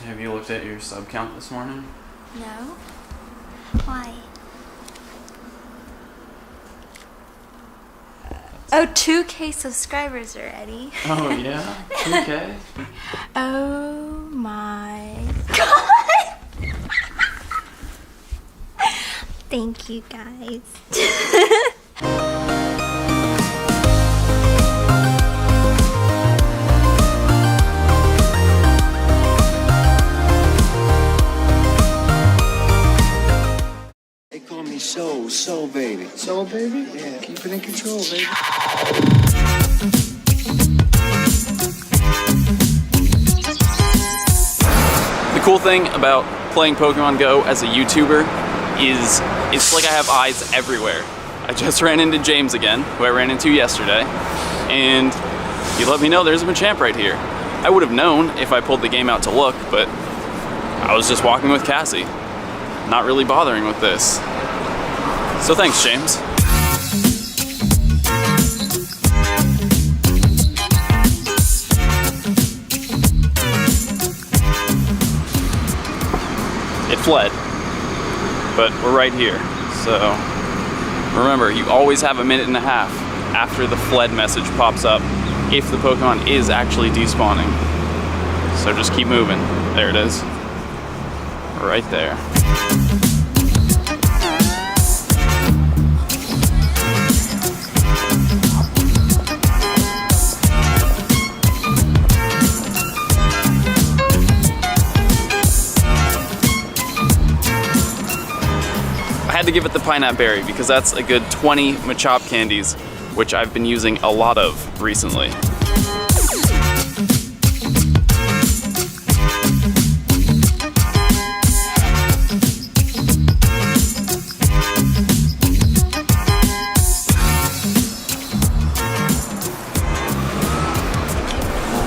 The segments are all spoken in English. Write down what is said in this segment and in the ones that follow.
Have you looked at your sub count this morning? No. Why? Oh, 2K subscribers already. Oh yeah? 2K? Oh my god. Thank you guys. They call me Soul Baby. Soul Baby? Yeah, keep it in control, baby. The cool thing about playing Pokemon Go as a YouTuber is it's like I have eyes everywhere. I just ran into James again, who I ran into yesterday, and he let me know there's a Machamp right here. I would have known if I pulled the game out to look, but I was just walking with Cassie, not really bothering with this. So thanks, James. It fled, but we're right here. So remember, you always have a minute and a half after the fled message pops up if the Pokemon is actually despawning. So just keep moving. There it is. Right there. I had to give it the Pineapple Berry because that's a good 20 Machop candies, which I've been using a lot of recently.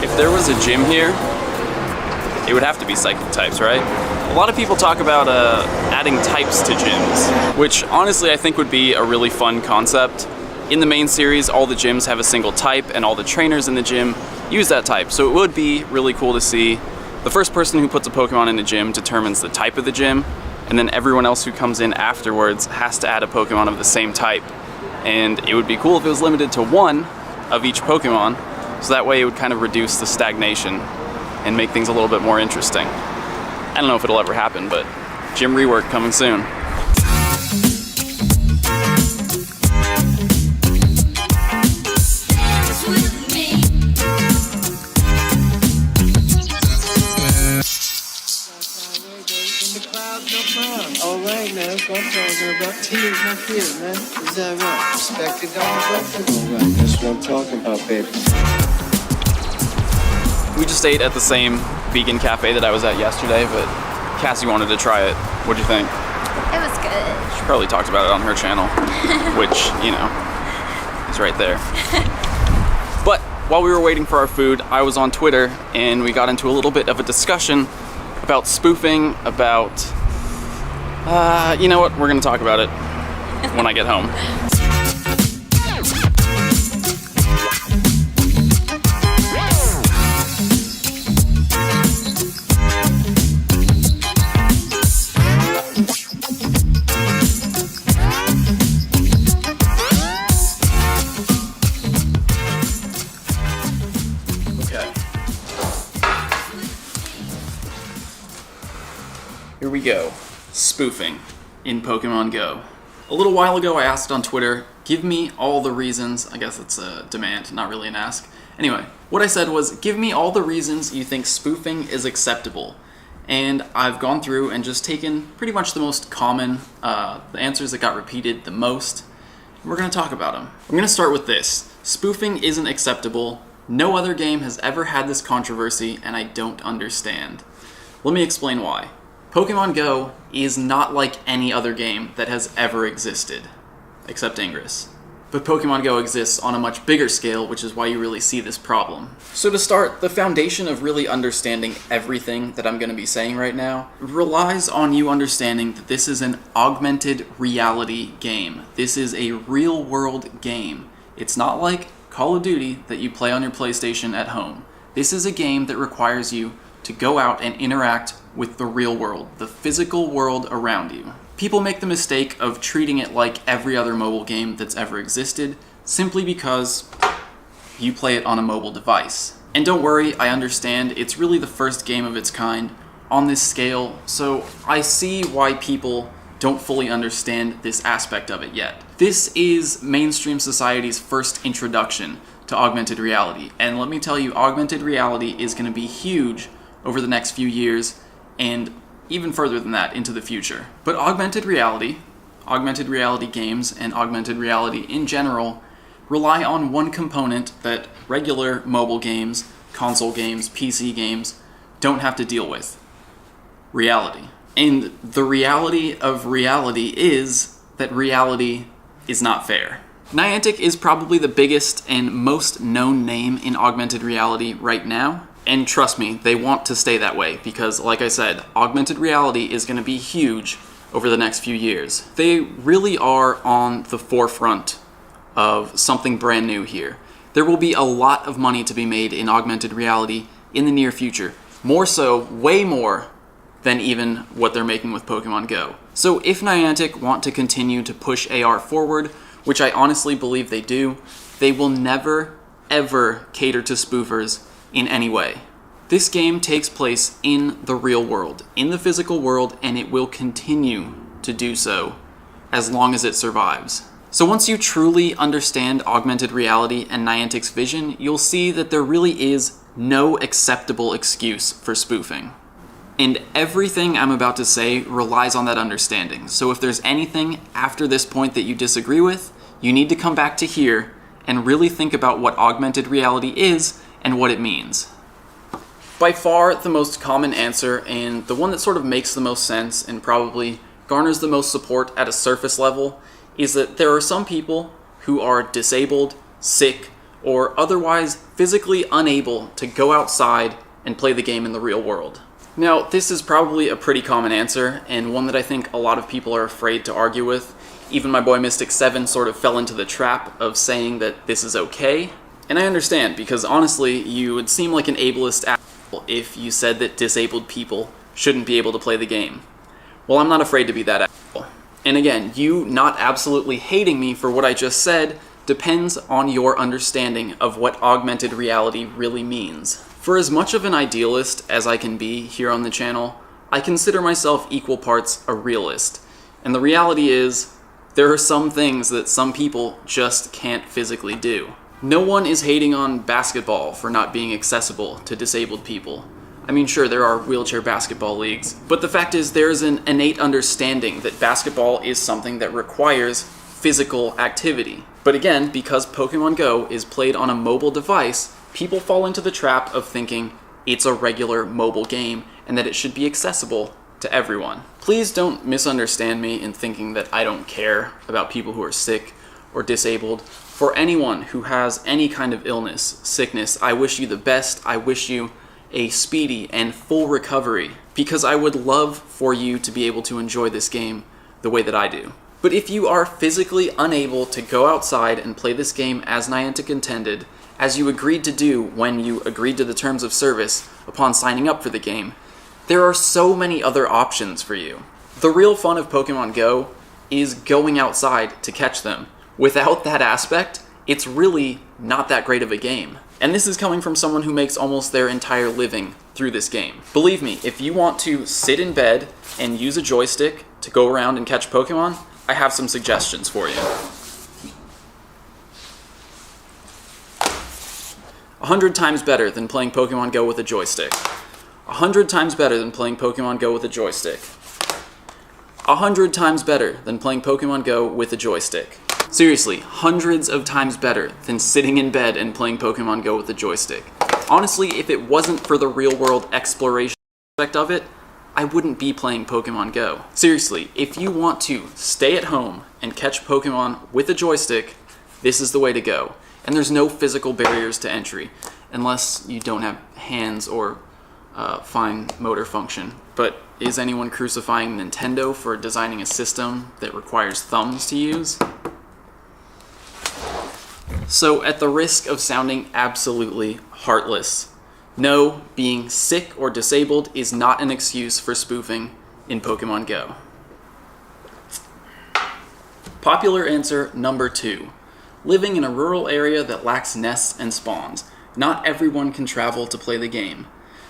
If there was a gym here, it would have to be psychic types, right? A lot of people talk about adding types to gyms, which honestly I think would be a really fun concept. In the main series, all the gyms have a single type and all the trainers in the gym use that type. So it would be really cool to see the first person who puts a Pokemon in a gym determines the type of the gym, and then everyone else who comes in afterwards has to add a Pokemon of the same type. And it would be cool if it was limited to one of each Pokemon, so that way it would kind of reduce the stagnation and make things a little bit more interesting. I don't know if it'll ever happen, but gym rework coming soon. Alright, man, that's what I'm talking about. Tears, not fears, man. Is that right? Respect it, don't alright, that's what I'm talking about, baby. We just ate at the same vegan cafe that I was at yesterday, but Cassie wanted to try it. What'd you think? It was good. She probably talked about it on her channel, which, you know, is right there. But while we were waiting for our food, I was on Twitter and we got into a little bit of a discussion about spoofing, about, you know what, we're gonna talk about it when I get home. Here we go, spoofing in Pokemon Go. A little while ago I asked on Twitter, give me all the reasons, I guess it's a demand, not really an ask. Anyway, what I said was, give me all the reasons you think spoofing is acceptable. And I've gone through and just taken pretty much the most common, the answers that got repeated the most. We're gonna talk about them. I'm gonna start with this. Spoofing isn't acceptable. No other game has ever had this controversy, and I don't understand. Let me explain why. Pokemon Go is not like any other game that has ever existed, except Ingress. But Pokemon Go exists on a much bigger scale, which is why you really see this problem. So to start, the foundation of really understanding everything that I'm going to be saying right now relies on you understanding that this is an augmented reality game. This is a real-world game. It's not like Call of Duty that you play on your PlayStation at home. This is a game that requires you to go out and interact with the real world, the physical world around you. People make the mistake of treating it like every other mobile game that's ever existed, simply because you play it on a mobile device. And don't worry, I understand, it's really the first game of its kind on this scale, so I see why people don't fully understand this aspect of it yet. This is mainstream society's first introduction to augmented reality, and let me tell you, augmented reality is going to be huge over the next few years, and even further than that, into the future. But augmented reality games, and augmented reality in general rely on one component that regular mobile games, console games, PC games don't have to deal with: reality. And the reality of reality is that reality is not fair. Niantic is probably the biggest and most known name in augmented reality right now. And trust me, they want to stay that way because, like I said, augmented reality is going to be huge over the next few years. They really are on the forefront of something brand new here. There will be a lot of money to be made in augmented reality in the near future. More so, way more than even what they're making with Pokemon GO. So if Niantic want to continue to push AR forward, which I honestly believe they do, they will never, ever cater to spoofers in any way. This game takes place in the real world, in the physical world, and it will continue to do so as long as it survives. So once you truly understand augmented reality and Niantic's vision, you'll see that there really is no acceptable excuse for spoofing. And everything I'm about to say relies on that understanding. So if there's anything after this point that you disagree with, you need to come back to here and really think about what augmented reality is and what it means. By far the most common answer, and the one that sort of makes the most sense and probably garners the most support at a surface level, is that there are some people who are disabled, sick, or otherwise physically unable to go outside and play the game in the real world. Now, this is probably a pretty common answer, and one that I think a lot of people are afraid to argue with. Even my boy Mystic7 sort of fell into the trap of saying that this is okay. And I understand, because honestly, you would seem like an ableist asshole if you said that disabled people shouldn't be able to play the game. Well, I'm not afraid to be that asshole. And again, you not absolutely hating me for what I just said depends on your understanding of what augmented reality really means. For as much of an idealist as I can be here on the channel, I consider myself equal parts a realist. And the reality is, there are some things that some people just can't physically do. No one is hating on basketball for not being accessible to disabled people. I mean, sure, there are wheelchair basketball leagues, but the fact is there's an innate understanding that basketball is something that requires physical activity. But again, because Pokemon GO is played on a mobile device, people fall into the trap of thinking it's a regular mobile game and that it should be accessible to everyone. Please don't misunderstand me in thinking that I don't care about people who are sick or disabled. For anyone who has any kind of illness, sickness, I wish you the best. I wish you a speedy and full recovery, because I would love for you to be able to enjoy this game the way that I do. But if you are physically unable to go outside and play this game as Niantic intended, as you agreed to do when you agreed to the terms of service upon signing up for the game, there are so many other options for you. The real fun of Pokemon GO is going outside to catch them. Without that aspect, it's really not that great of a game. And this is coming from someone who makes almost their entire living through this game. Believe me, if you want to sit in bed and use a joystick to go around and catch Pokemon, I have some suggestions for you. 100 times better than playing Pokemon GO with a joystick. 100 times better than playing Pokemon GO with a joystick. 100 times better than playing Pokemon GO with a joystick. Seriously, hundreds of times better than sitting in bed and playing Pokemon GO with a joystick. Honestly, if it wasn't for the real-world exploration aspect of it, I wouldn't be playing Pokemon GO. Seriously, if you want to stay at home and catch Pokemon with a joystick, this is the way to go. And there's no physical barriers to entry, unless you don't have hands or fine motor function. But is anyone crucifying Nintendo for designing a system that requires thumbs to use? So at the risk of sounding absolutely heartless, No, being sick or disabled is not an excuse for spoofing in Pokemon Go. Popular answer number 2. Living in a rural area that lacks nests and spawns. Not everyone can travel to play the game.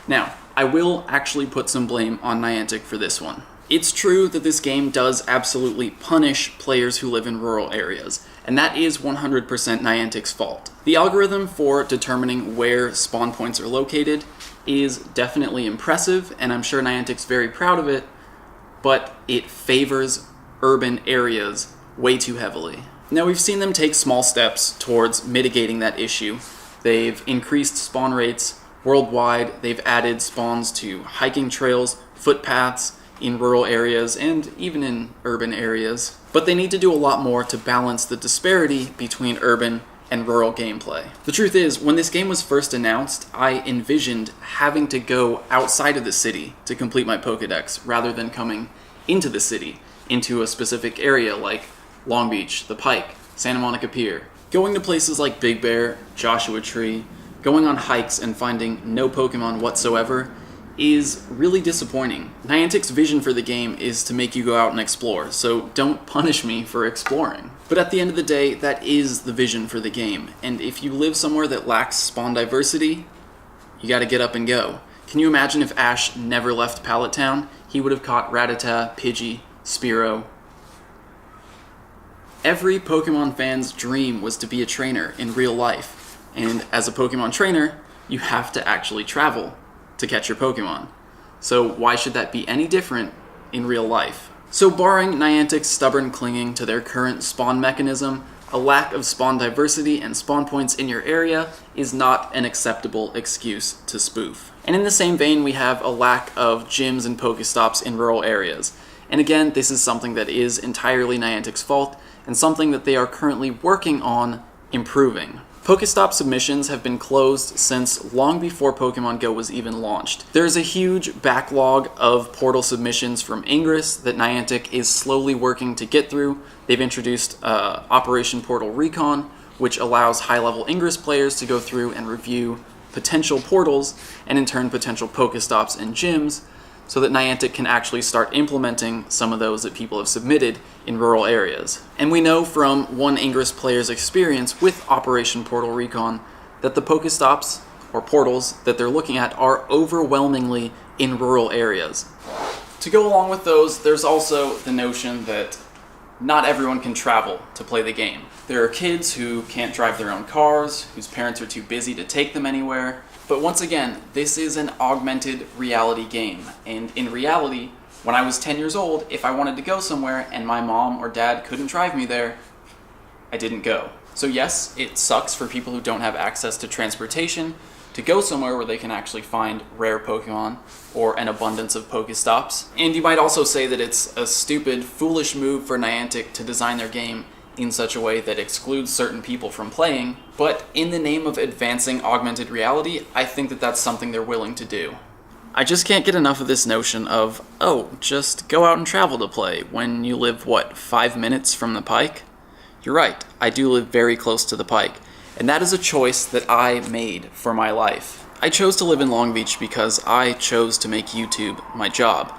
Now, I will actually put some blame on Niantic for this one. It's true that this game does absolutely punish players who live in rural areas, and that is 100% Niantic's fault. The algorithm for determining where spawn points are located is definitely impressive, and I'm sure Niantic's very proud of it, but it favors urban areas way too heavily. Now, we've seen them take small steps towards mitigating that issue. They've increased spawn rates worldwide, they've added spawns to hiking trails, footpaths in rural areas, and even in urban areas. But they need to do a lot more to balance the disparity between urban and rural gameplay. The truth is, when this game was first announced, I envisioned having to go outside of the city to complete my Pokédex, rather than coming into the city, into a specific area like Long Beach, the Pike, Santa Monica Pier. Going to places like Big Bear, Joshua Tree, going on hikes and finding no Pokemon whatsoever is really disappointing. Niantic's vision for the game is to make you go out and explore, so don't punish me for exploring. But at the end of the day, that is the vision for the game, and if you live somewhere that lacks spawn diversity, you gotta get up and go. Can you imagine if Ash never left Pallet Town? He would have caught Rattata, Pidgey, Spearow. Every Pokemon fan's dream was to be a trainer in real life. And as a Pokemon trainer, you have to actually travel to catch your Pokemon. So why should that be any different in real life? So barring Niantic's stubborn clinging to their current spawn mechanism, a lack of spawn diversity and spawn points in your area is not an acceptable excuse to spoof. And in the same vein, we have a lack of gyms and Pokestops in rural areas. And again, this is something that is entirely Niantic's fault, and something that they are currently working on improving. Pokestop submissions have been closed since long before Pokemon Go was even launched. There's a huge backlog of portal submissions from Ingress that Niantic is slowly working to get through. They've introduced Operation Portal Recon, which allows high-level Ingress players to go through and review potential portals, and in turn potential Pokestops and gyms, so that Niantic can actually start implementing some of those that people have submitted in rural areas. And we know from one Ingress player's experience with Operation Portal Recon that the Pokestops, or portals, that they're looking at are overwhelmingly in rural areas. To go along with those, there's also the notion that not everyone can travel to play the game. There are kids who can't drive their own cars, whose parents are too busy to take them anywhere. But once again, this is an augmented reality game, and in reality, when I was 10 years old, if I wanted to go somewhere and my mom or dad couldn't drive me there, I didn't go. So yes, it sucks for people who don't have access to transportation to go somewhere where they can actually find rare Pokemon or an abundance of Pokestops. And you might also say that it's a stupid, foolish move for Niantic to design their game in such a way that excludes certain people from playing, but in the name of advancing augmented reality, I think that that's something they're willing to do. I just can't get enough of this notion of, oh, just go out and travel to play when you live, 5 minutes from the Pike? You're right, I do live very close to the Pike, and that is a choice that I made for my life. I chose to live in Long Beach because I chose to make YouTube my job.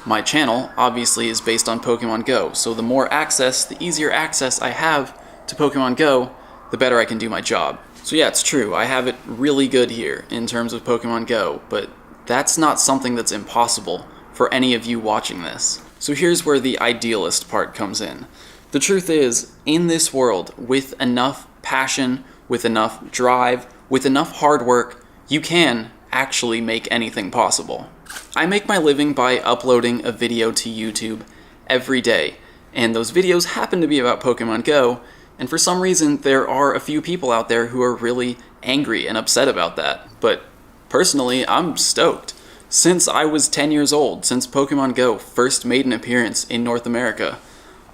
My channel, obviously, is based on Pokemon Go, so the more access, the easier access I have to Pokemon Go, the better I can do my job. So yeah, it's true, I have it really good here in terms of Pokemon Go, but that's not something that's impossible for any of you watching this. So here's where the idealist part comes in. The truth is, in this world, with enough passion, with enough drive, with enough hard work, you can actually make anything possible. I make my living by uploading a video to YouTube every day, and those videos happen to be about Pokemon Go, and for some reason there are a few people out there who are really angry and upset about that. But personally, I'm stoked. Since I was 10 years old, since Pokemon Go first made an appearance in North America,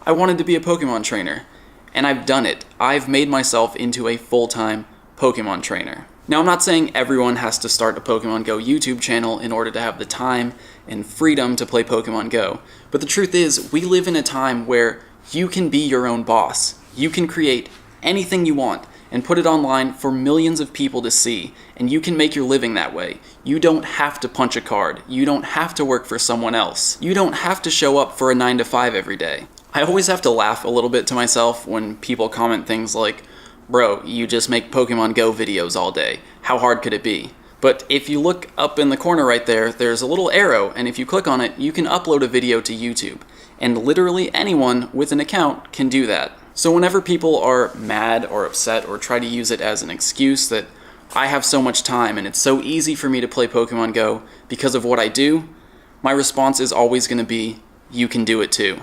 I wanted to be a Pokemon trainer, and I've done it. I've made myself into a full-time Pokemon trainer. Now, I'm not saying everyone has to start a Pokemon Go YouTube channel in order to have the time and freedom to play Pokemon Go, but the truth is, we live in a time where you can be your own boss. You can create anything you want, and put it online for millions of people to see, and you can make your living that way. You don't have to punch a card. You don't have to work for someone else. You don't have to show up for a 9 to 5 every day. I always have to laugh a little bit to myself when people comment things like, "Bro, you just make Pokemon Go videos all day. How hard could it be?" But if you look up in the corner right there, there's a little arrow, and if you click on it, you can upload a video to YouTube. And literally anyone with an account can do that. So whenever people are mad or upset or try to use it as an excuse that I have so much time and it's so easy for me to play Pokemon Go because of what I do, my response is always going to be, you can do it too.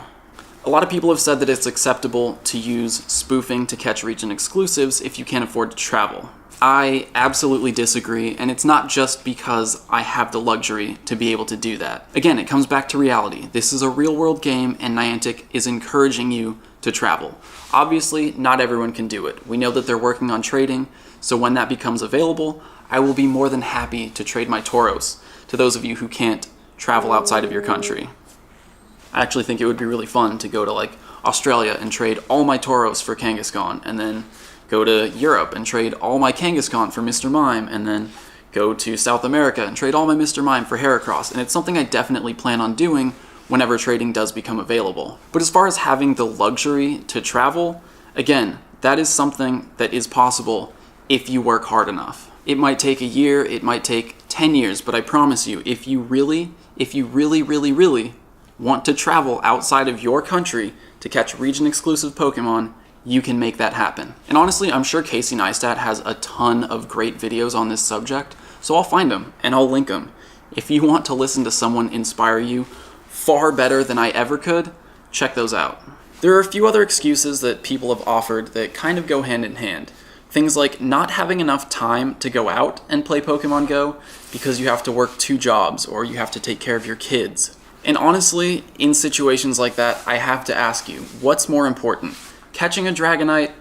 A lot of people have said that it's acceptable to use spoofing to catch region exclusives if you can't afford to travel. I absolutely disagree, and it's not just because I have the luxury to be able to do that. Again, it comes back to reality. This is a real-world game, and Niantic is encouraging you to travel. Obviously, not everyone can do it. We know that they're working on trading, so when that becomes available, I will be more than happy to trade my Tauros to those of you who can't travel outside of your country. I actually think it would be really fun to go to like Australia and trade all my Tauros for Kangaskhan, and then go to Europe and trade all my Kangaskhan for Mr. Mime, and then go to South America and trade all my Mr. Mime for Heracross. And it's something I definitely plan on doing whenever trading does become available. But as far as having the luxury to travel, again, that is something that is possible if you work hard enough. It might take a year, it might take 10 years, but I promise you, if you really want to travel outside of your country to catch region-exclusive Pokemon, you can make that happen. And honestly, I'm sure Casey Neistat has a ton of great videos on this subject, so I'll find them and I'll link them. If you want to listen to someone inspire you far better than I ever could, check those out. There are a few other excuses that people have offered that kind of go hand in hand. Things like not having enough time to go out and play Pokemon Go because you have to work 2 jobs or you have to take care of your kids. And honestly, in situations like that, I have to ask you, what's more important? Catching a Dragonite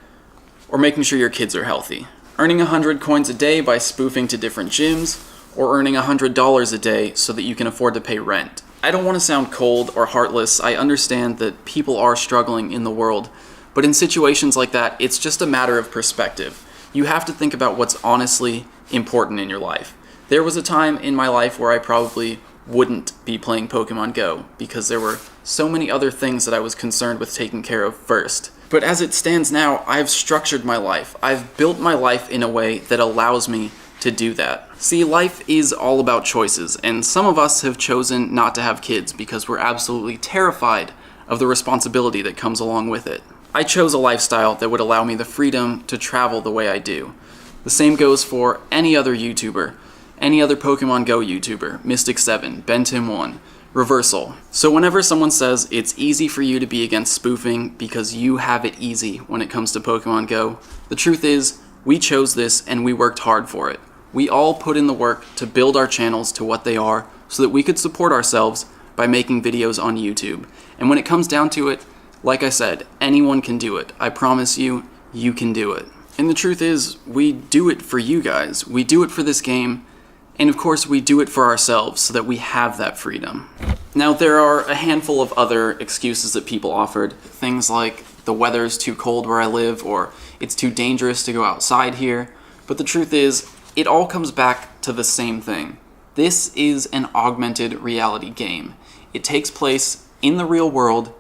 or making sure your kids are healthy? Earning 100 coins a day by spoofing to different gyms, or earning $100 a day so that you can afford to pay rent? I don't want to sound cold or heartless. I understand that people are struggling in the world, but in situations like that, it's just a matter of perspective. You have to think about what's honestly important in your life. There was a time in my life where I probably wouldn't be playing Pokemon Go because there were so many other things that I was concerned with taking care of first. But as it stands now, I've structured my life. I've built my life in a way that allows me to do that. See, life is all about choices, and some of us have chosen not to have kids because we're absolutely terrified of the responsibility that comes along with it. I chose a lifestyle that would allow me the freedom to travel the way I do. The same goes for any other YouTuber, any other Pokemon Go YouTuber, Mystic7, Bentim1, Reversal. So whenever someone says it's easy for you to be against spoofing because you have it easy when it comes to Pokemon Go, the truth is, we chose this and we worked hard for it. We all put in the work to build our channels to what they are so that we could support ourselves by making videos on YouTube. And when it comes down to it, like I said, anyone can do it. I promise you, you can do it. And the truth is, we do it for you guys. We do it for this game. And of course, we do it for ourselves so that we have that freedom. Now, there are a handful of other excuses that people offered. Things like, the weather's too cold where I live, or it's too dangerous to go outside here. But the truth is, it all comes back to the same thing. This is an augmented reality game. It takes place in the real world,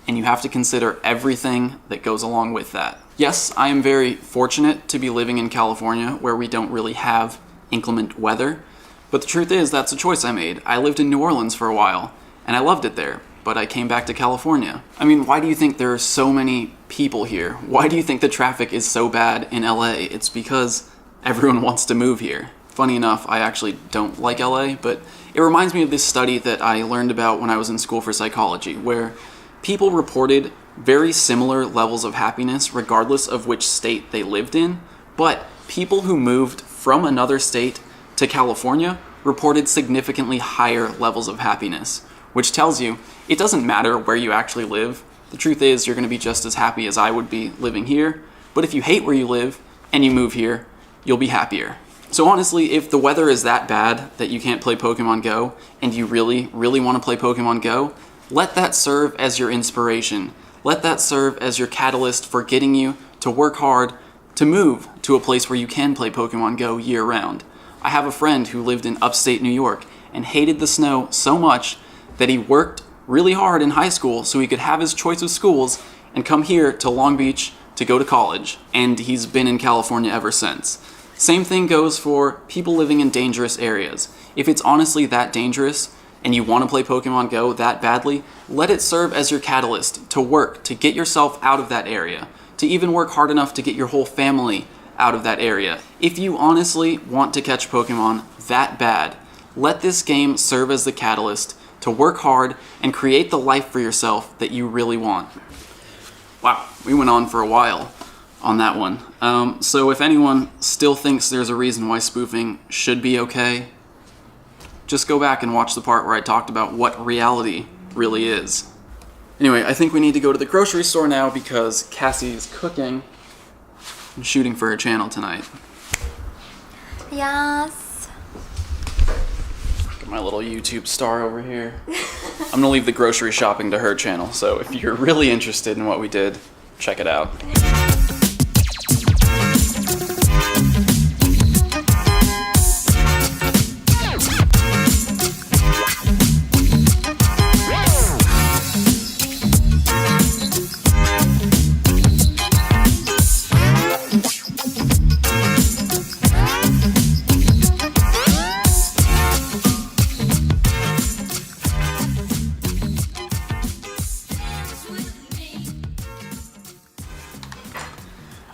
and you have to consider everything that goes along with that. Yes, I am very fortunate to be living in California, where we don't really have inclement weather, but the truth is that's a choice I made. I lived in New Orleans for a while, and I loved it there, but I came back to California. I mean, why do you think there are so many people here? Why do you think the traffic is so bad in LA? It's because everyone wants to move here. Funny enough, I actually don't like LA, but it reminds me of this study that I learned about when I was in school for psychology, where people reported very similar levels of happiness regardless of which state they lived in, but people who moved from another state to California reported significantly higher levels of happiness, which tells you it doesn't matter where you actually live. The truth is you're going to be just as happy as I would be living here, but if you hate where you live and you move here, you'll be happier. So honestly, if the weather is that bad that you can't play Pokemon Go and you really want to play Pokemon Go, let that serve as your inspiration. Let that serve as your catalyst for getting you to work hard, to move to a place where you can play Pokemon Go year-round. I have a friend who lived in upstate New York and hated the snow so much that he worked really hard in high school so he could have his choice of schools and come here to Long Beach to go to college, and he's been in California ever since. Same thing goes for people living in dangerous areas. If it's honestly that dangerous and you want to play Pokemon Go that badly, let it serve as your catalyst to work to get yourself out of that area, to even work hard enough to get your whole family out of that area. If you honestly want to catch Pokemon that bad, let this game serve as the catalyst to work hard and create the life for yourself that you really want. Wow, we went on for a while on that one. So if anyone still thinks there's a reason why spoofing should be okay, just go back and watch the part where I talked about what reality really is. Anyway, I think we need to go to the grocery store now because Cassie's cooking and shooting for her channel tonight. Yes. Get my little YouTube star over here. I'm gonna leave the grocery shopping to her channel, so if you're really interested in what we did, check it out.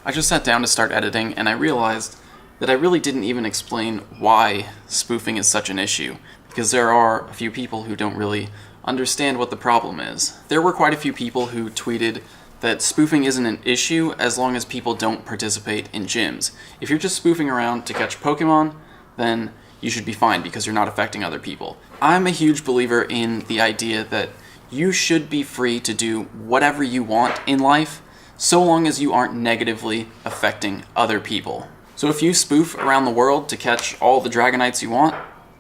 I just sat down to start editing and I realized that I really didn't even explain why spoofing is such an issue, because there are a few people who don't really understand what the problem is. There were quite a few people who tweeted that spoofing isn't an issue as long as people don't participate in gyms. If you're just spoofing around to catch Pokemon, then you should be fine because you're not affecting other people. I'm a huge believer in the idea that you should be free to do whatever you want in life, so long as you aren't negatively affecting other people. So if you spoof around the world to catch all the Dragonites you want,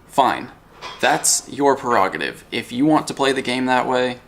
fine. That's your prerogative. If you want to play the game that way,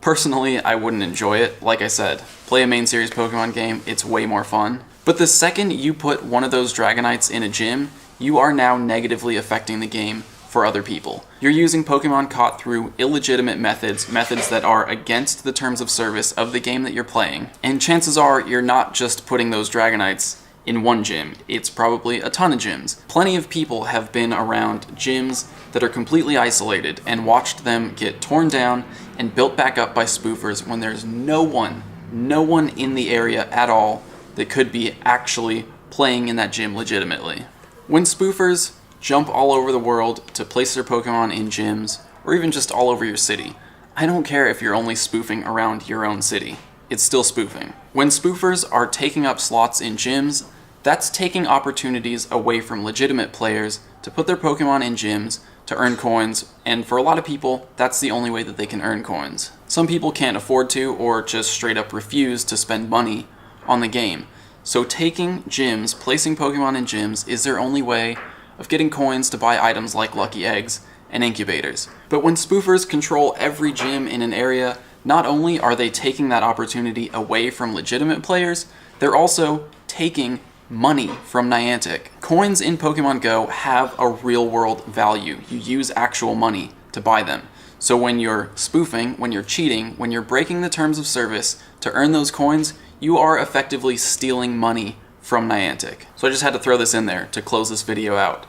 personally, I wouldn't enjoy it. Like I said, play a main series Pokemon game, it's way more fun. But the second you put one of those Dragonites in a gym, you are now negatively affecting the game for other people. You're using Pokemon caught through illegitimate methods that are against the terms of service of the game that you're playing. And chances are you're not just putting those Dragonites in one gym, it's probably a ton of gyms. Plenty of people have been around gyms that are completely isolated and watched them get torn down and built back up by spoofers when there's no one in the area at all that could be actually playing in that gym legitimately. When spoofers jump all over the world to place their Pokemon in gyms, or even just all over your city, I don't care if you're only spoofing around your own city. It's still spoofing. When spoofers are taking up slots in gyms, that's taking opportunities away from legitimate players to put their Pokemon in gyms to earn coins, and for a lot of people, that's the only way that they can earn coins. Some people can't afford to, or just straight up refuse to spend money on the game. So taking gyms, placing Pokemon in gyms, is their only way of getting coins to buy items like lucky eggs and incubators. But when spoofers control every gym in an area, not only are they taking that opportunity away from legitimate players, they're also taking money from Niantic. Coins in Pokemon Go have a real-world value. You use actual money to buy them. So when you're spoofing, when you're cheating, when you're breaking the terms of service to earn those coins, you are effectively stealing money from Niantic. So I just had to throw this in there to close this video out.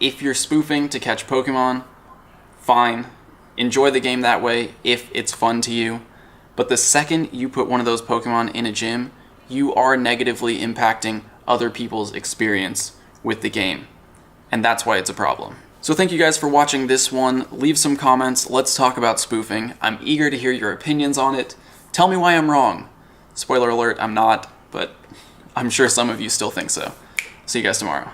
If you're spoofing to catch Pokemon, fine. Enjoy the game that way if it's fun to you. But the second you put one of those Pokemon in a gym, you are negatively impacting other people's experience with the game. And that's why it's a problem. So thank you guys for watching this one. Leave some comments. Let's talk about spoofing. I'm eager to hear your opinions on it. Tell me why I'm wrong. Spoiler alert, I'm not, but I'm sure some of you still think so. See you guys tomorrow.